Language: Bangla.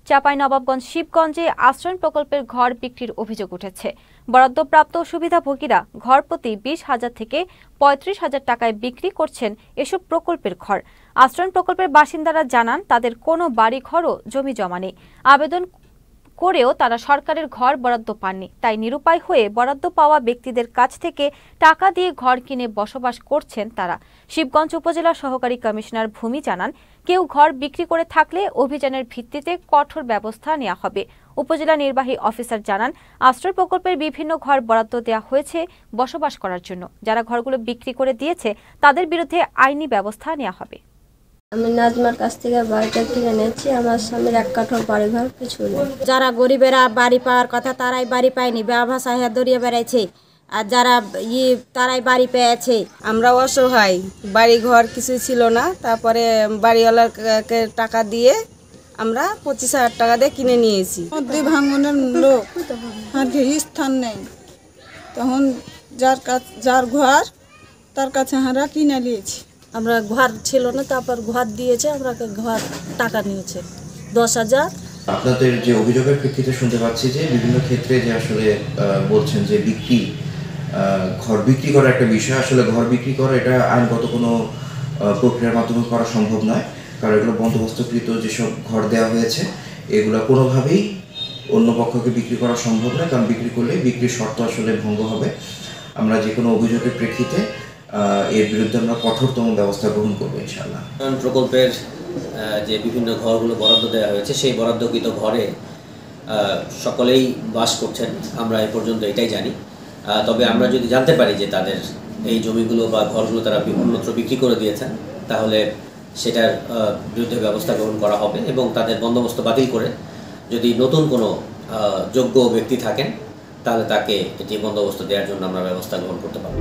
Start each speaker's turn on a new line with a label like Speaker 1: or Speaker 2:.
Speaker 1: চাঁপাইনবাবগঞ্জ শিবগঞ্জে আশ্রয় প্রকল্পের ঘর বিক্রির অভিযোগ উঠেছে। বরাদ্দপ্রাপ্ত সুবিধাভোগীরা ঘর প্রতি 20,000 থেকে 35,000 টাকায় বিক্রি করছেন এসব প্রকল্পের ঘর। আশ্রয় প্রকল্পের বাসিন্দারা জানান তাদের কোনো বাড়ি ঘরও জমি জমা নেই। আবেদন করেও তারা সরকারের ঘর বরাদ্দ পাননি। তাই নিরুপায় হয়ে বরাদ্দ পাওয়া ব্যক্তিদের কাছ থেকে টাকা দিয়ে ঘর কিনে বসবাস করছেন তারা। শিবগঞ্জ উপজেলা সহকারী কমিশনার ভূমি জানান, কেউ ঘর বিক্রি করে থাকলে অভিযানের ভিত্তিতে কঠোর ব্যবস্থা নেওয়া হবে। উপজেলা নির্বাহী অফিসার জানান, আশ্রয় প্রকল্পের বিভিন্ন ঘর বরাদ্দ দেওয়া হয়েছে বসবাস করার জন্য। যারা ঘরগুলো বিক্রি করে দিয়েছে তাদের বিরুদ্ধে আইনি ব্যবস্থা নেওয়া হবে।
Speaker 2: আমি নাজমার কাছ থেকে বাড়িটা কিনে নিয়েছি। আমার স্বামীর এক কাঠা বাড়ি ঘর কিছু নেই।
Speaker 3: যারা গরিবেরা বাড়ি পাওয়ার কথা তারাই বাড়ি পায়নি, ব্যবসায় দরিয়ে বেড়াইছে। আর যারা তারাই বাড়ি পেয়েছে।
Speaker 4: আমরা অসহায়, বাড়ি ঘর কিছু ছিল না। তারপরে বাড়িওয়ালাকে টাকা দিয়ে আমরা 25,000 টাকা দিয়ে কিনে নিয়েছি।
Speaker 5: ভাঙনের লোক আর স্থান নেই, তখন যার ঘর তার কাছে আমরা কিনে নিয়েছি।
Speaker 3: আমরা ঘর ছিল না, তারপর ঘর দিয়েছে, আমরা ঘর টাকা নিয়েছে 10,000।
Speaker 6: আপনাদের যে অভিযোগের প্রেক্ষিতে শুনতে পাচ্ছি যে বিভিন্ন ক্ষেত্রে যে আসলে বলছেন যে ঘর বিক্রি করা একটা বিষয়, আসলে ঘর বিক্রি করা এটা আইনগত কোনো প্রক্রিয়ার মাধ্যমে করা সম্ভব নয়। কারণ এগুলো বন্দোবস্তকৃত যেসব ঘর দেওয়া হয়েছে এগুলো কোনোভাবেই অন্য পক্ষকে বিক্রি করা সম্ভব নয়। কারণ বিক্রি করলে বিক্রির শর্ত আসলে ভঙ্গ হবে। আমরা যে কোনো অভিযোগের প্রেক্ষিতে এর বিরুদ্ধে আমরা কঠোরতম ব্যবস্থা গ্রহণ করবো ইনশাআল্লাহ।
Speaker 7: প্রকল্পের যে বিভিন্ন ঘরগুলো বরাদ্দ দেওয়া হয়েছে সেই বরাদ্দকৃত ঘরে সকলেই বাস করছেন, আমরা এ পর্যন্ত এটাই জানি। তবে আমরা যদি জানতে পারি যে তাদের এই জমিগুলো বা ঘরগুলো তারা অন্যত্র বিক্রি করে দিয়েছেন, তাহলে সেটার বিরুদ্ধে ব্যবস্থা গ্রহণ করা হবে এবং তাদের বন্দোবস্ত বাতিল করে যদি নতুন কোনো যোগ্য ব্যক্তি থাকেন তাহলে তাকে এটি বন্দোবস্ত দেওয়ার জন্য আমরা ব্যবস্থা গ্রহণ করতে পারব।